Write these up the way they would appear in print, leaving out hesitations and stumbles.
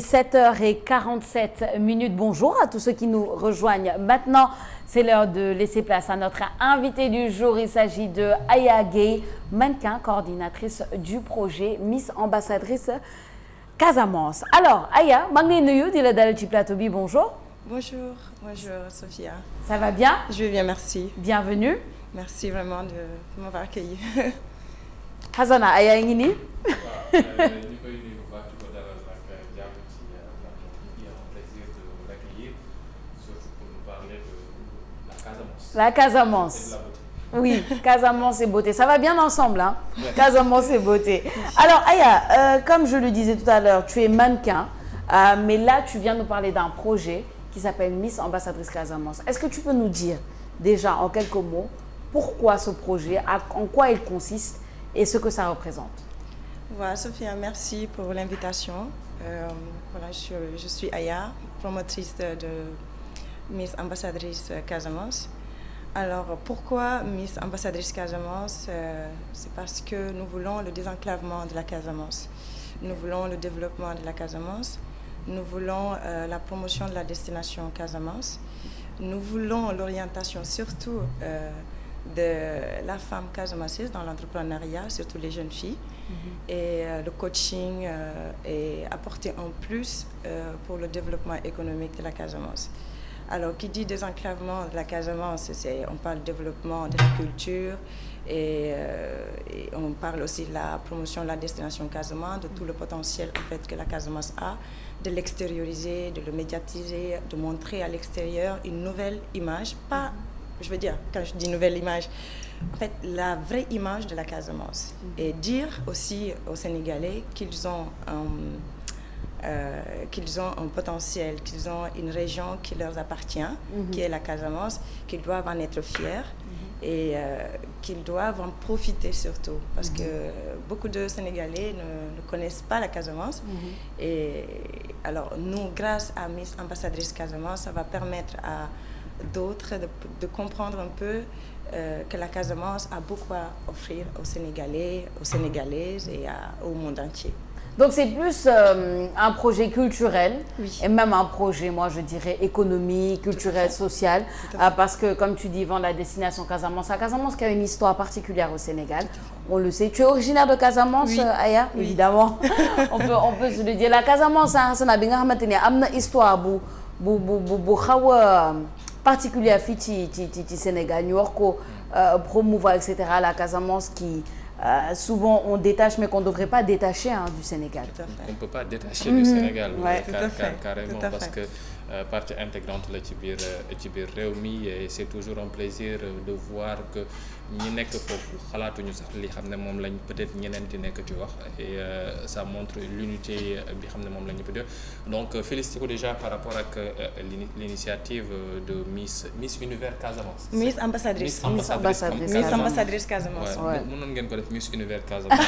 7h47. Bonjour à tous ceux qui nous rejoignent. Maintenant, c'est l'heure de laisser place à notre invité du jour. Il s'agit de Aya Gueye, mannequin, coordinatrice du projet Miss Ambassadrice Casamance. Alors, Aya, maa ngi lay nuyu di la dalal ci plateau bi. Bonjour. Bonjour, Sophia. Ça va bien? Je vais bien, merci. Bienvenue. Merci vraiment de m'avoir accueilli. Hasana, Aya ngi nii. La Casamance. Oui, Casamance et beauté. Ça va bien ensemble, hein? Ouais. Casamance et beauté. Alors, Aya, comme je le disais tout à l'heure, tu es mannequin, mais là, tu viens nous parler d'un projet qui s'appelle Miss Ambassadrice Casamance. Est-ce que tu peux nous dire, déjà, en quelques mots, pourquoi ce projet, en quoi il consiste et ce que ça représente? Voilà, Sophia, merci pour l'invitation. Voilà, je suis Aya, promotrice de Miss Ambassadrice Casamance. Alors, pourquoi Miss Ambassadrice Casamance? C'est parce que nous voulons le désenclavement de la Casamance. Nous voulons le développement de la Casamance. Nous voulons la promotion de la destination Casamance. Nous voulons l'orientation surtout de la femme casamançaise dans l'entrepreneuriat, surtout les jeunes filles. Et le coaching est apporté en plus pour le développement économique de la Casamance. Alors, qui dit désenclavement de la Casamance, on parle développement de la culture et on parle aussi de la promotion de la destination Casamance, de tout le potentiel en fait, que la Casamance a, de l'extérioriser, de le médiatiser, de montrer à l'extérieur une nouvelle image. Pas, je veux dire, quand je dis nouvelle image, en fait, la vraie image de la Casamance. Et dire aussi aux Sénégalais qu'ils ont un potentiel, qu'ils ont une région qui leur appartient, qui est la Casamance, qu'ils doivent en être fiers et qu'ils doivent en profiter surtout. Parce que beaucoup de Sénégalais ne connaissent pas la Casamance. Et alors, nous, grâce à Miss Ambassadrice Casamance, ça va permettre à d'autres de comprendre un peu que la Casamance a beaucoup à offrir aux Sénégalais, aux Sénégalaises et au monde entier. Donc c'est plus un projet culturel, oui. Et même un projet, moi je dirais, économique, culturel, social, parce que comme tu dis, vendre la destination Casamance, la Casamance qui a une histoire particulière au Sénégal, on le sait. Tu es originaire de Casamance, oui. Aya, oui. Évidemment, on peut se le dire. La Casamance, ça n'a bien une histoire particulière au Sénégal, New York, promouvoir, etc. La Casamance qui... souvent on détache, mais qu'on ne devrait pas détacher du Sénégal. On ne peut pas détacher du Sénégal, ouais. Carrément, parce que partie intégrante la ci biir réew mi et c'est toujours un plaisir de voir que ñi nekk foofu xalaatuñu sax li xam ne moom lañ peut-être ñeneen di nekk di wax et ça montre l'unité bi xam ne moom la ñu peut dire. Donc félicité ko déjà par rapport ak l'initiative de Miss Univers Casamance. Miss Ambassadrice Casamance. Ouais. Mënoon ngeen ko def Miss Univers Casamance.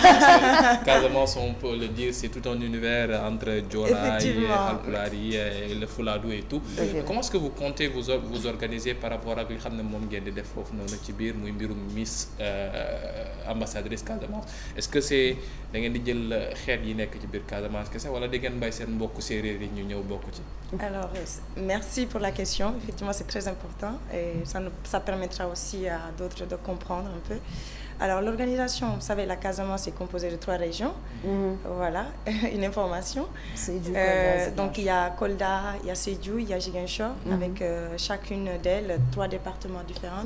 Casamance, on peut le dire, c'est tout un univers entre Joola yi, Haalpulaar yi et le Fulaadu et tout. Okay. Comment est-ce que vous comptez vous organiser par rapport ak li xam ne moom ngeen di def foofu noonu ci biir muy mbirum Miss Ambassadrice Casamance? Est-ce que c'est da ngeen di jël xeet yi nekk ci biir Casamance kese wala da ngeen bàyyi seen mbokku séeréer yi ñu ñëw bokk ci? Alors merci pour la question. Effectivement, c'est très important et ça permettra aussi à d'autres de comprendre un peu. Alors l'organisation, vous savez, la Casamance est composée de 3 régions. Voilà, une information. Donc il y a Kolda, il y a Sédhiou, il y a Ziguinchor, avec chacune d'elles 3 départements différents.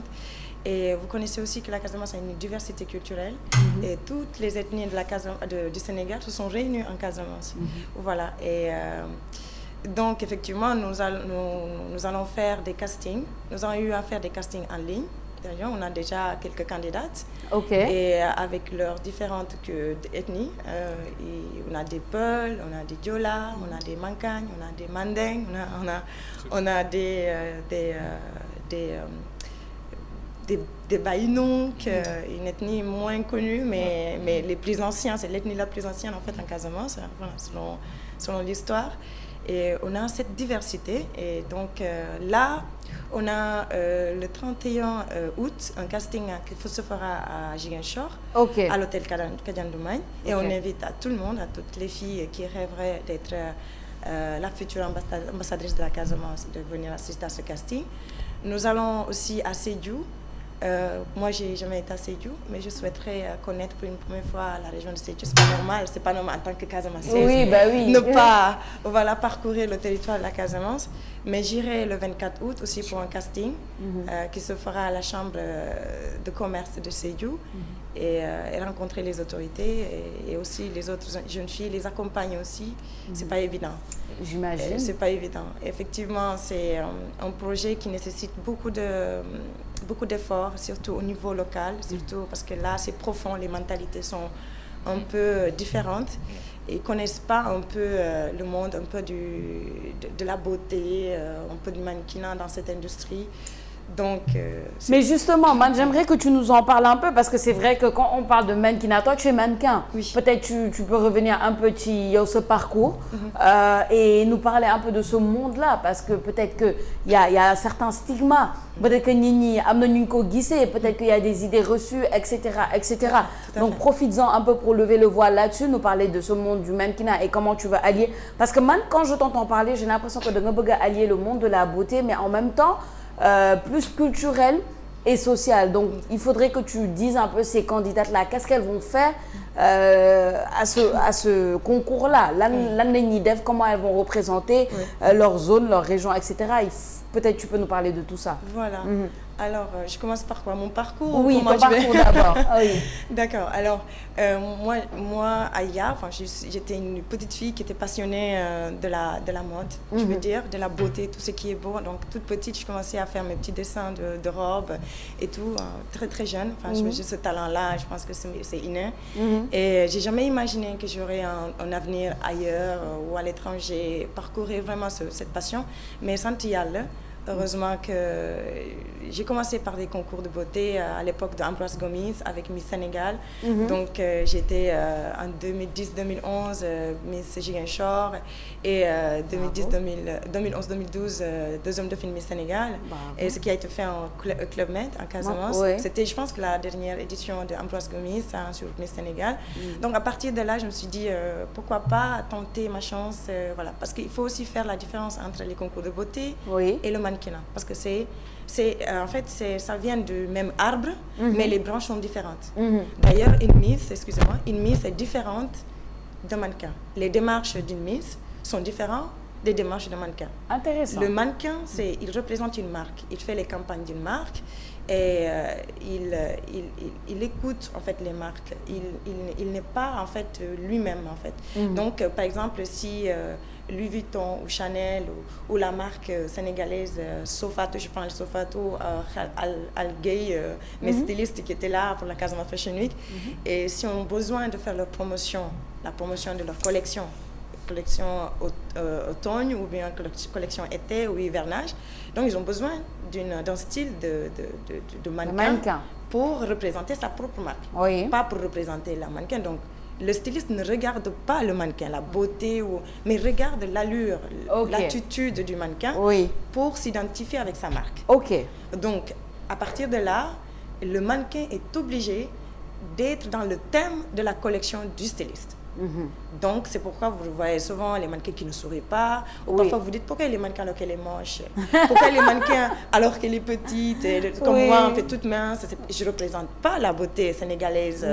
Et vous connaissez aussi que la Casamance a une diversité culturelle et toutes les ethnies du Sénégal se sont réunies en Casamance. Voilà. Et donc effectivement, nous allons faire des castings. Nous avons eu à faire des castings en ligne. D'ailleurs, on a déjà quelques candidates. Et avec leurs différentes ethnies, on a des Peuls, on a des Diola, on a des Mankagnes, on a des Mandeng, on a des Baïnouk, une ethnie moins connue, mais les plus anciens, c'est l'ethnie la plus ancienne en fait en Casamance, selon l'histoire. Et on a cette diversité. Et donc là, on a le 31 août un casting qui se fera à Ziguinchor, à l'hôtel Kadian Doumagne. Et on invite à tout le monde, à toutes les filles qui rêveraient d'être la future ambassadrice de la Casamance, de venir assister à ce casting. Nous allons aussi à Sédhiou. Moi, j'ai jamais été à Sédhiou, mais je souhaiterais connaître pour une première fois la région de Sédhiou. C'est pas normal en tant que Casamancé. Oui, bah oui. Ne pas, voilà, parcourir le territoire de la Casamance. Mais j'irai le 24 août aussi pour un casting qui se fera à la chambre de commerce de Sédhiou et rencontrer les autorités et aussi les autres jeunes filles, les accompagner aussi. C'est pas évident. J'imagine. C'est pas évident. Effectivement, c'est un projet qui nécessite beaucoup d'efforts, surtout au niveau local, surtout parce que là, c'est profond, les mentalités sont un peu différentes. Ils ne connaissent pas un peu le monde, un peu de la beauté, un peu du mannequinat dans cette industrie. Donc, mais justement, man, j'aimerais que tu nous en parles un peu parce que c'est vrai que quand on parle de mannequinat, toi tu es mannequin. Oui. Peut-être tu peux revenir un petit sur ce parcours et nous parler un peu de ce monde-là parce que peut-être qu'il y a certains stigmas, peut-être que Nini amène une guissée, peut-être qu'il y a des idées reçues, etc. etc. Donc profites-en un peu pour lever le voile là-dessus, nous parler de ce monde du mannequinat et comment tu vas allier. Parce que man, quand je t'entends parler, j'ai l'impression que de allier le monde de la beauté, mais en même temps, plus culturel et social. Donc, il faudrait que tu dises un peu ces candidates-là, qu'est-ce qu'elles vont faire à ce concours-là. Comment elles vont représenter leur zone, leur région, etc. Peut-être tu peux nous parler de tout ça. Voilà. Alors, je commence par quoi? Mon parcours? Oui, ton parcours d'abord. Oui. D'accord. Alors, moi, Aya, j'étais une petite fille qui était passionnée de la mode, je veux dire, de la beauté, tout ce qui est beau. Donc, toute petite, je commençais à faire mes petits dessins de robes et tout, très, très jeune. J'ai ce talent-là, je pense que c'est inné. Et j'ai jamais imaginé que j'aurais un avenir ailleurs ou à l'étranger, parcourir vraiment cette passion. Mais Santiago, heureusement que j'ai commencé par des concours de beauté à l'époque d'Ambroise Gomis avec Miss Sénégal. Donc j'étais en 2010-2011 Miss Ziguinchor et 2011-2012 deuxième dauphine Miss Sénégal. Et ce qui a été fait en Club Med en Casamance. C'était, je pense, que la dernière édition d'Ambroise Gomis sur Miss Sénégal. Donc à partir de là, je me suis dit pourquoi pas tenter ma chance, voilà, parce qu'il faut aussi faire la différence entre les concours de beauté et le mannequinat, parce que en fait, ça vient du même arbre, mais les branches sont différentes. D'ailleurs, une Miss est différente d'un mannequin. Les démarches d'une Miss sont différentes des démarches d'un mannequin. Intéressant. Le mannequin, il représente une marque. Il fait les campagnes d'une marque et il écoute en fait les marques. Il n'est pas en fait lui-même en fait. Donc, par exemple, si Louis Vuitton ou Chanel ou la marque sénégalaise Sofato, je prends le Sofato, Al-Gay, mes stylistes qui étaient là pour la Casamance Fashion Week, et si on a besoin de faire la promotion de leur collection automne ou bien collection été ou hivernage, donc ils ont besoin d'un style de mannequin pour représenter sa propre marque, pas pour représenter la mannequin. Donc le styliste ne regarde pas le mannequin, la beauté, mais regarde l'allure, l'attitude du mannequin pour s'identifier avec sa marque. Donc, à partir de là, le mannequin est obligé d'être dans le thème de la collection du styliste. Donc, c'est pourquoi vous voyez souvent les mannequins qui ne sourient pas, ou parfois vous dites pourquoi les mannequins alors qu'elle est moche, pourquoi les mannequins alors qu'elle est petite, comme moi, on fait toute mince. Je ne représente pas la beauté sénégalaise.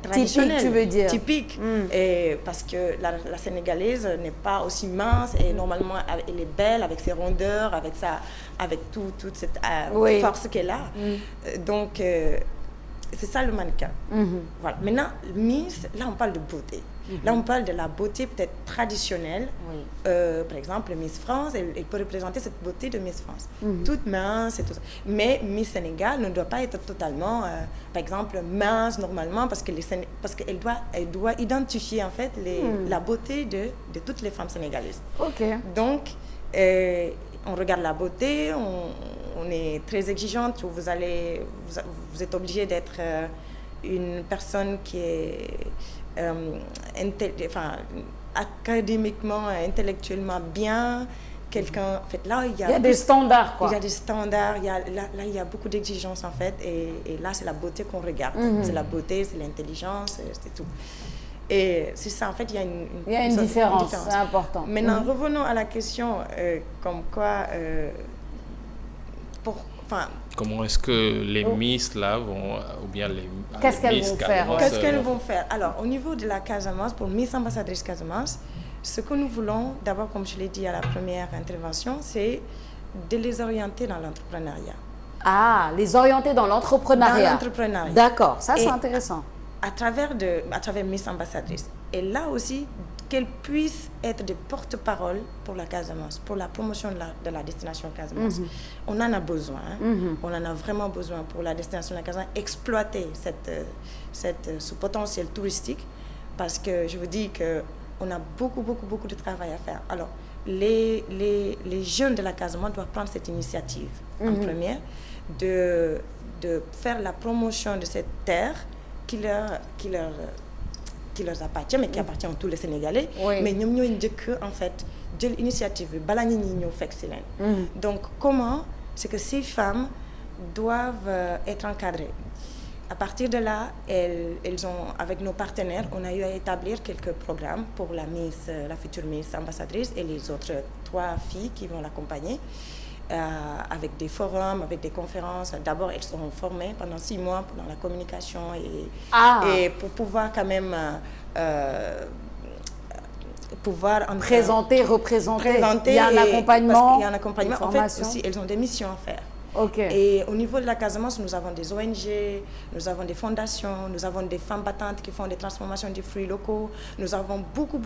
Traditionnelle, typique, tu veux dire. Typique. Et parce que la sénégalaise n'est pas aussi mince et normalement elle est belle avec ses rondeurs, avec toute cette force qu'elle a. Donc c'est ça le mannequin. Voilà. Maintenant, Miss, là on parle de beauté. Là on parle de la beauté peut-être traditionnelle. Par exemple, Miss France, elle peut représenter cette beauté de Miss France. Toute mince et tout ça. Mais Miss Sénégal ne doit pas être totalement, par exemple, mince normalement parce qu'elle doit identifier en fait la beauté de toutes les femmes sénégalaises. Donc, on regarde la beauté, on est très exigeante. Vous êtes obligé d'être une personne qui est académiquement, intellectuellement bien, quelqu'un, en fait, là, il y a des standards, quoi. Il y a des standards, là, il y a beaucoup d'exigences, en fait, et là, c'est la beauté qu'on regarde. C'est la beauté, c'est l'intelligence, c'est tout. Et c'est ça, en fait, il y a une différence, c'est important. Maintenant, revenons à la question, comme quoi... comment est-ce que les Miss là vont, ou bien les qu'est-ce qu'elles vont faire? Qu'est-ce qu'elles vont faire? Alors, au niveau de la Casamance, pour Miss Ambassadrice Casamance, ce que nous voulons, d'abord, comme je l'ai dit à la première intervention, c'est de les orienter dans l'entrepreneuriat. Ah, les orienter dans l'entrepreneuriat. Dans l'entrepreneuriat. D'accord, ça c'est intéressant. À travers Miss Ambassadrice. Et là aussi, qu'elles puissent être des porte-parole pour la Casamance, pour la promotion de la destination Casamance. On en a besoin, on en a vraiment besoin pour la destination de la Casamance, exploiter ce potentiel touristique, parce que je vous dis qu'on a beaucoup de travail à faire. Alors, les jeunes de la Casamance doivent prendre cette initiative en première, de faire la promotion de cette terre qui leur appartient, mais qui appartient à tous les Sénégalais. Oui. Mais nous avons en fait de l'initiative. Donc, comment? C'est que ces femmes doivent être encadrées. À partir de là, elles ont, avec nos partenaires, on a eu à établir quelques programmes pour la future Miss Ambassadrice et les autres 3 filles qui vont l'accompagner. Avec des forums, avec des conférences. D'abord, elles seront formées pendant 6 mois dans la communication et pour pouvoir quand même présenter, représenter. Il y a un accompagnement. Il y a un accompagnement. En fait, aussi, elles ont des missions à faire. Okay. Et au niveau de la Casamance, nous avons des ONG, nous avons des fondations, nous avons des femmes battantes qui font des transformations des fruits locaux. Nous avons beaucoup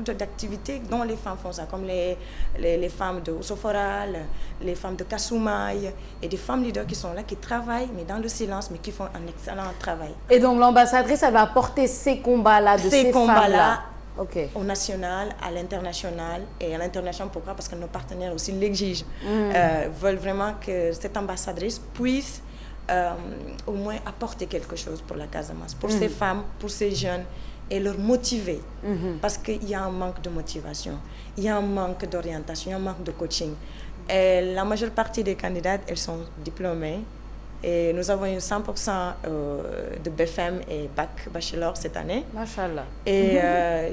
d'activités dont les femmes font ça, comme les femmes de Osoforal, les femmes de Kasoumaï et des femmes leaders qui sont là, qui travaillent, mais dans le silence, mais qui font un excellent travail. Et donc l'ambassadrice, elle va porter ces combats-là de ces femmes-là. Okay. Au national, à l'international. Et à l'international, pourquoi? Parce que nos partenaires aussi l'exigent. Veulent vraiment que cette ambassadrice puisse au moins apporter quelque chose pour la Casamance, pour ces femmes, pour ces jeunes, et leur motiver. Parce qu'il y a un manque de motivation, il y a un manque d'orientation, il y a un manque de coaching. Et la majeure partie des candidates, elles sont diplômées. Et nous avons eu 100% de BFM et bac bachelor cette année. Machallah. Et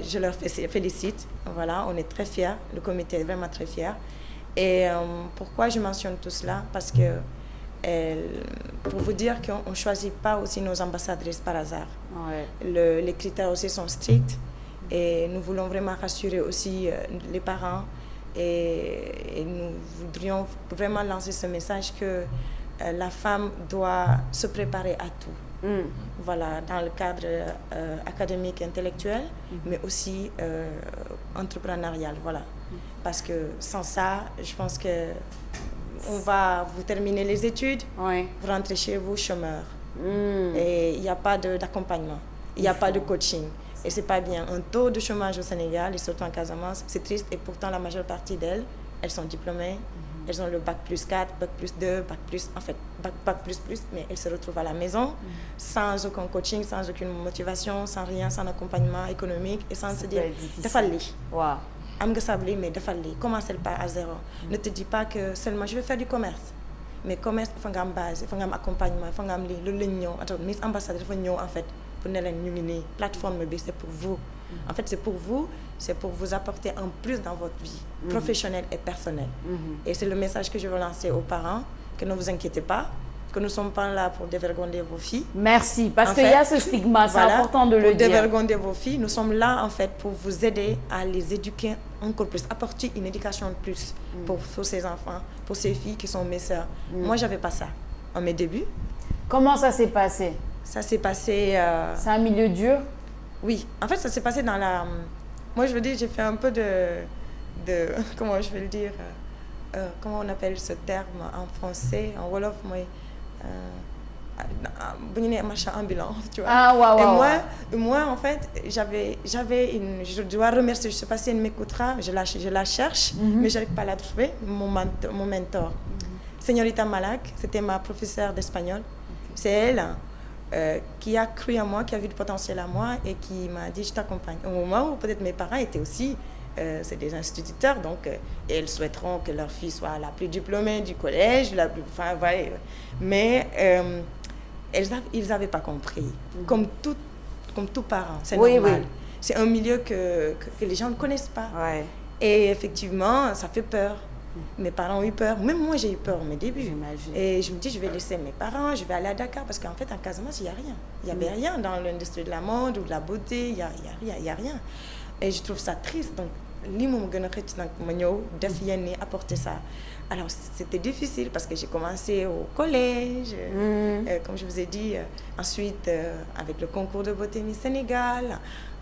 je leur félicite. Voilà, on est très fiers. Le comité est vraiment très fier. Et pourquoi je mentionne tout cela? Parce que pour vous dire qu'on ne choisit pas aussi nos ambassadrices par hasard. Ouais. Les critères aussi sont stricts. Et nous voulons vraiment rassurer aussi les parents. Et nous voudrions vraiment lancer ce message que la femme doit se préparer à tout. Voilà, dans le cadre académique, intellectuel, mais aussi entrepreneurial. Voilà. Parce que sans ça, je pense que vous terminez les études, vous rentrez chez vous chômeur. Et il n'y a pas d'accompagnement, il n'y a pas de coaching. Et c'est pas bien. Un taux de chômage au Sénégal, et surtout en Casamance, c'est triste. Et pourtant, la majeure partie d'elles, elles sont diplômées. Elles ont le bac plus 4, bac plus 2, bac plus, mais elles se retrouvent à la maison sans aucun coaching, sans aucune motivation, sans rien, sans accompagnement économique et sans se dire « Defali ». Mais defali, commence pas à zéro. Ne te dis pas que seulement je vais faire du commerce. Mais commerce, il faut une base, il faut un accompagnement, il faut un Miss Ambassadeur, il faut en fait, pour nous plateforme, c'est pour vous. En fait, c'est pour vous apporter un plus dans votre vie professionnelle et personnelle. Et c'est le message que je veux lancer aux parents, que ne vous inquiétez pas, que nous ne sommes pas là pour dévergonder vos filles. Merci, parce qu'il y a ce stigma, c'est important de le dire. Pour dévergonder vos filles, nous sommes là en fait pour vous aider à les éduquer encore plus, apporter une éducation de plus pour ces enfants, pour ces filles qui sont mes sœurs. Moi, je n'avais pas ça en mes débuts. Comment ça s'est passé? Ça s'est passé... C'est un milieu dur? Oui, en fait, ça s'est passé dans la... Moi, je veux dire, j'ai fait un peu de comment je vais le dire comment on appelle ce terme en français, en Wolof, moi... marchand ambulant, tu vois. Et moi, en fait, j'avais une... Je dois remercier, je ne sais pas si elle m'écoutera, je la cherche, mais je n'arrive pas à la trouver, mon mentor. Señorita Malak, c'était ma professeure d'espagnol. C'est elle qui a cru en moi, qui a vu du potentiel en moi et qui m'a dit « je t'accompagne ». Au moment où peut-être mes parents étaient aussi, c'est des instituteurs, donc et elles souhaiteront que leur fille soit la plus diplômée du collège, mais ils n'avaient pas compris, comme tout parent, c'est normal. c'est un milieu que les gens ne connaissent pas. Ouais. Et effectivement, ça fait peur. Mes parents ont eu peur. Même moi, j'ai eu peur au mes débuts. J'imagine. Et je me dis, je vais laisser mes parents, je vais aller à Dakar. Parce qu'en fait, en Casamance, il n'y a rien. Il n'y avait rien dans l'industrie de la mode ou de la beauté. Il n'y a rien. Et je trouve ça triste. Donc, apporter ça. Alors, c'était difficile parce que j'ai commencé au collège, comme je vous ai dit. Ensuite, avec le concours de beauté Miss Sénégal.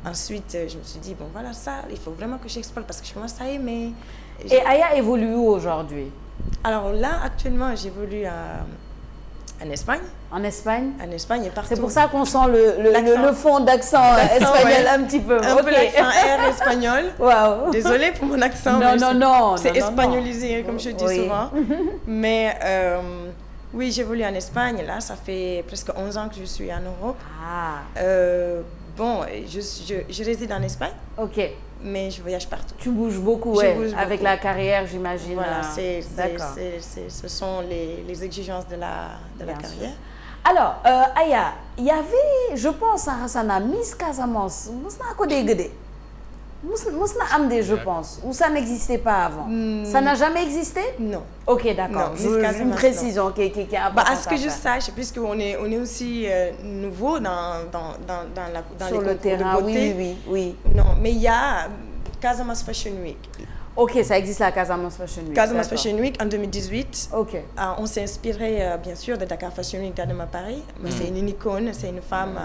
Ensuite, je me suis dit, bon, voilà ça, il faut vraiment que j'explore parce que je commence à aimer. Et Aya évolue où aujourd'hui? Alors là, actuellement, j'évolue en Espagne. En Espagne? En Espagne et partout. C'est pour ça qu'on sent le fond d'accent espagnol un petit peu. Un peu l'accent R espagnol. Wow. Désolée pour mon accent. Non. C'est espagnollisé, comme je dis souvent. Mais oui, j'évolue en Espagne. Là, ça fait presque 11 ans que je suis en Europe. Bon, je réside en Espagne. Ok. Mais je voyage partout. Tu bouges beaucoup, avec la carrière, j'imagine. Voilà, ce sont les exigences de la carrière. Alors, Aya, il y avait, je pense, à Hassana, Miss Casamance. Je pense, ou ça n'existait pas avant. Ça n'a jamais existé? Non. Ok, d'accord. Une précision qui est importante. À ce que je sache, puisqu'on est aussi nouveau dans sur les le terrain, de beauté. Oui. Non, mais il y a Casamance Fashion Week. Ok, ça existe la Casamance Fashion Week. Casamance Fashion Week en 2018. Ok. On s'est inspiré, bien sûr, de Dakar Fashion Week d'Adama Paris. C'est une icône, c'est une femme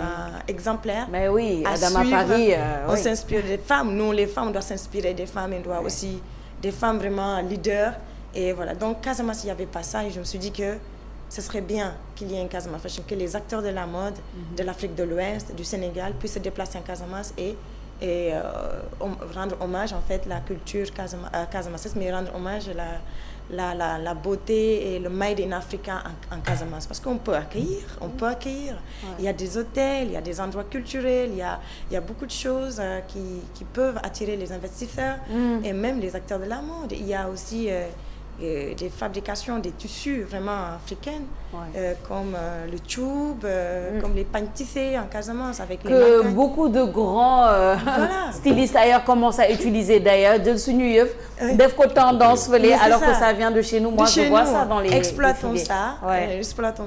exemplaire. Mais oui, Adama Paris. On s'inspire des femmes. Nous, les femmes, on doit s'inspirer des femmes. On doit aussi des femmes vraiment leaders. Et voilà. Donc, Casamance, il n'y avait pas ça. Et je me suis dit que ce serait bien qu'il y ait une Casamance Fashion, que les acteurs de la mode, de l'Afrique de l'Ouest, du Sénégal, puissent se déplacer en Casamance et rendre hommage en fait la culture casamassaise, mais rendre hommage à la beauté et le made in Africa en Casamance, parce qu'on peut accueillir. Il y a des hôtels, il y a des endroits culturels, il y a beaucoup de choses qui peuvent attirer les investisseurs et même les acteurs de la mode. Il y a aussi des fabrications, des tissus vraiment africaines, comme le tchoub, comme les pagnes tissées en Casamance avec les que macaques. Beaucoup de grands stylistes ailleurs commencent à utiliser d'ailleurs de suñu def ko tendance alors que ça vient de chez nous. Moi je vois ça dans les exploitons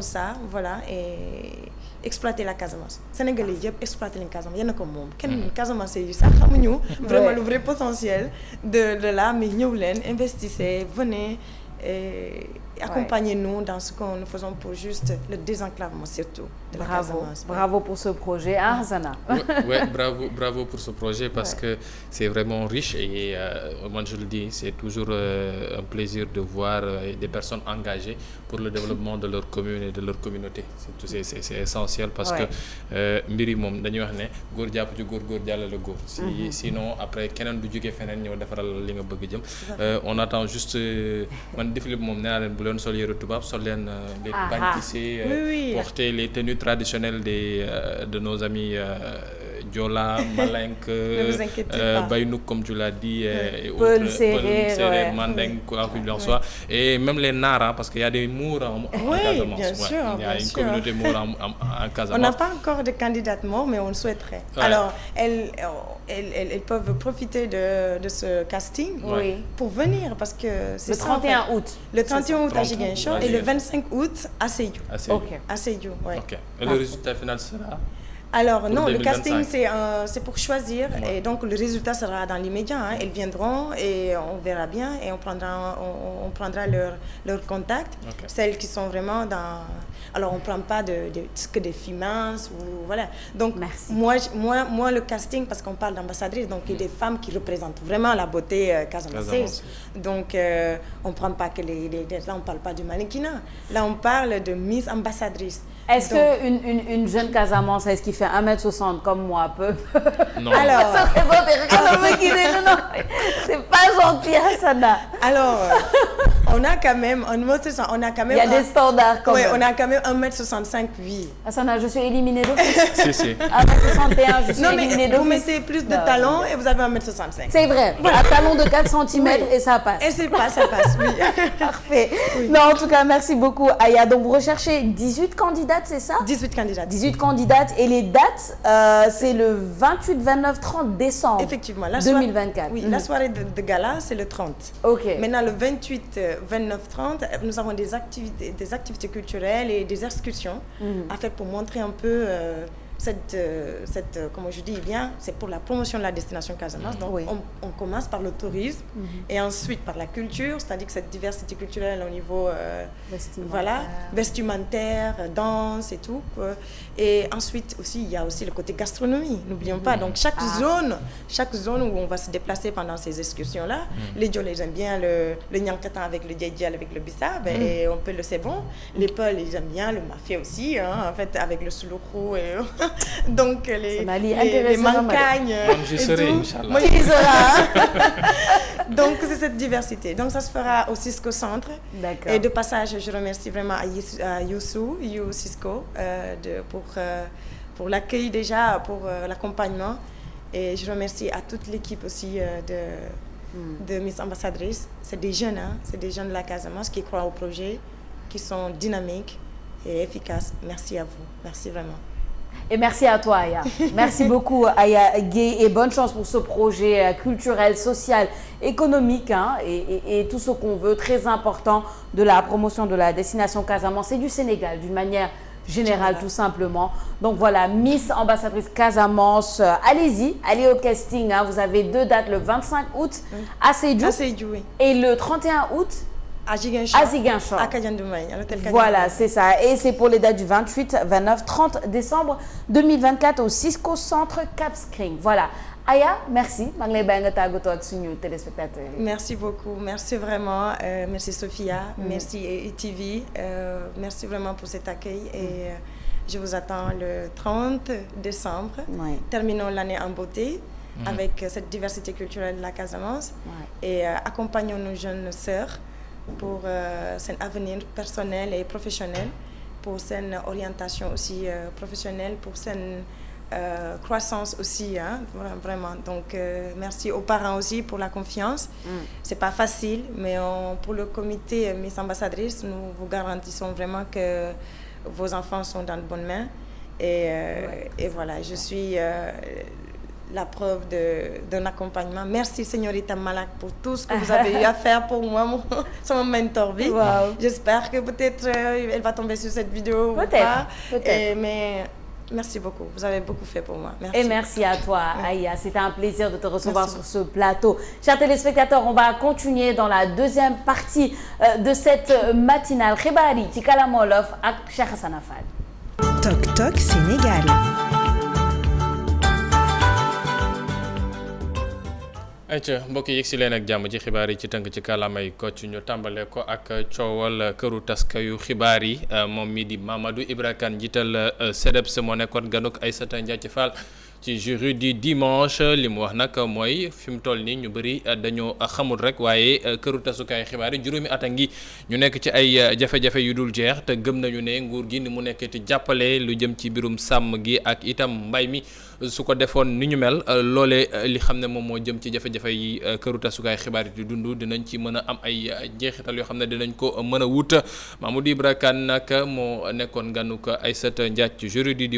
ça, voilà, et exploiter la Casamance. Sénégalais yëpp exploiter la Casamance yéen a ko moom kenn Casamance yi sax xamuñu vraiment le vrai potentiel de là, mais ñëw leen investissez, venez accompagnez-nous dans ce que nous faisons pour juste le désenclavement surtout de la Casamance. Bravo pour ce projet, hein, Hassana? Bravo pour ce projet parce que c'est vraiment riche et moi je le dis, c'est toujours un plaisir de voir des personnes engagées pour le développement de leur commune et de leur communauté. C'est essentiel parce que mbiri moom dañuy wax ne góor jàpp ci góor jàllale góor. Sinon après keneen du jóge feneen ñëw defaral li nga bëgg jëm. On attend juste man défilé moom nee naa leen bu leen sol yëre tubaab sol leen les pagnes tissées, porter les tenues traditionnelles de nos amis Diola, Malenk, Baynouk comme tu l'as dit, et Peul, Sérère, Mandeng, quoi qu'il en soit, et même les Nara, parce qu'il y a des Mours en Casamance. Bien sûr, il y a une communauté Mour en Casamance. On n'a pas encore de candidate Mour, mais on le souhaiterait. Alors, elles peuvent profiter de ce casting pour venir, parce que c'est le 31 août. Le 31 août à Ziguinchor et le 25 août à Sédhiou. À Sédhiou, Ok. Et le résultat final sera? Alors non, le casting c'est pour choisir et donc le résultat sera dans l'immédiat. Elles viendront et on verra bien et on prendra leur contact. Celles qui sont vraiment dans... Alors on ne prend pas que des filles minces ou voilà. Donc moi le casting, parce qu'on parle d'ambassadrice, donc il y a des femmes qui représentent vraiment la beauté casamançaise. Donc on ne prend pas que là on ne parle pas du mannequinat. Là on parle de Miss ambassadrice. Est-ce qu'une jeune Casamançaise qui fait 1m60 comme moi peut... Non. Alors... non, c'est pas gentil, Hassana. Alors, on a quand même, il y a des standards quand même. Oui, on a quand même 1m65, oui. Asana, je suis éliminée d'office. Si. 1m61, je suis éliminée d'office. Vous mettez plus de talons et vous avez 1m65. C'est vrai, un talon de 4 cm et ça passe. Et ça passe, oui. Parfait. Oui. Non, en tout cas, merci beaucoup, Aya. Donc, vous recherchez 18 candidates, c'est ça? 18 candidates. 18 candidates. Et les dates, c'est le 28, 29, 30 décembre. Effectivement. 2024. Oui, la soirée de gala, c'est le 30. OK. Maintenant, le 28, 29, 30, nous avons des activités culturelles et des excursions à faire pour montrer un peu comment je dis bien, c'est pour la promotion de la destination Casamance. Donc, on commence par le tourisme et ensuite par la culture, c'est-à-dire que cette diversité culturelle au niveau vestimentaire, danse et tout. Et ensuite aussi, il y a aussi le côté gastronomie, n'oublions pas. Donc, chaque zone où on va se déplacer pendant ces excursions-là, les Dioles, ils aiment bien le Nyankatan avec le Djedjal, avec le Bissab, et on peut le Sebon. Les Peuls, ils aiment bien le Mafia aussi, hein, en fait, avec le Souloukhou et... Donc les mancagnes je serai, Inch'Allah. Donc c'est cette diversité. Donc ça se fera au Cisco Centre. Et de passage, je remercie vraiment à Youssou Cisco pour l'accueil déjà, pour l'accompagnement. Et je remercie à toute l'équipe aussi de Miss Ambassadrice. C'est des jeunes, hein, c'est des jeunes de la Casamance qui croient au projet, qui sont dynamiques et efficaces. Merci à vous. Merci vraiment. Et merci à toi, Aya. Merci beaucoup, Aya Gueye, et bonne chance pour ce projet culturel, social, économique, hein, et tout ce qu'on veut, très important, de la promotion de la destination Casamance et du Sénégal, d'une manière générale, tout simplement. Donc voilà, Miss Ambassadrice Casamance, allez-y, allez au casting, hein, vous avez 2 dates, le 25 août à Sédhiou, oui. Et le 31 août à Ziguinchor. À Kadiandoumay, à l'hôtel Kadiandoumay. Voilà, c'est ça. Et c'est pour les dates du 28, 29, 30 décembre 2024 au Cisco Centre Cap Skirring. Voilà. Aya, merci. Merci beaucoup. Merci vraiment. Merci Sophia. Merci ETV. Merci vraiment pour cet accueil. Et je vous attends le 30 décembre. Terminons l'année en beauté avec cette diversité culturelle de la Casamance. Et accompagnons nos jeunes sœurs pour son avenir personnel et professionnel, pour son orientation aussi professionnelle, pour son croissance aussi, hein, vraiment. Donc, merci aux parents aussi pour la confiance. C'est pas facile, mais pour le comité Miss Ambassadrice, nous vous garantissons vraiment que vos enfants sont dans de bonnes mains. Et voilà, je suis... la preuve d'un accompagnement. Merci, Señorita Malak, pour tout ce que vous avez eu à faire pour moi, mon mentor vie. Wow. J'espère que peut-être elle va tomber sur cette vidéo. Peut-être. Mais merci beaucoup. Vous avez beaucoup fait pour moi. Merci. Et merci à toi, Aya. C'était un plaisir de te recevoir sur ce plateau. Chers téléspectateurs, on va continuer dans la deuxième partie de cette matinale. Khibari, Tikala Molof, ak Cheikh Hassana Fall. Toc Toc Sénégal. ayca mbokk yi yegg si leen ak jàmm ci xibaar yi ci tënk ci kàllaamay Kocc ñu tàmbale ko ak coowal këru taskayu xibaar yi moom mi di Mamadou Ibra Kane njiital CDEPS moo nekkoon ganuk Aïssata Ndiathie Fall ci jury du dimanche li mu wax nag mooy fi mu toll nii ñu bëri dañoo xamul rek waaye këru tasukaay xibaar yi juróomi at a ngi ñu nekk ci ay jafe-jafe yu dul jeex te gëm nañu ne nguur gi ni mu nekk ci jàppale lu jëm ci mbirum sàmm gi ak itam mbay mi su ko defoon ni ñu mel loolee li xam ne moom moo jëm ci jafe-jafe yi këru tasukaay xibaar yi di dund dinañ ci mën a am ay jeexital yoo xam ne dinañ ko mën a wut Mamadou Ibra Kane nag moo nekkoon ganuk Aïssata Ndiathie jury du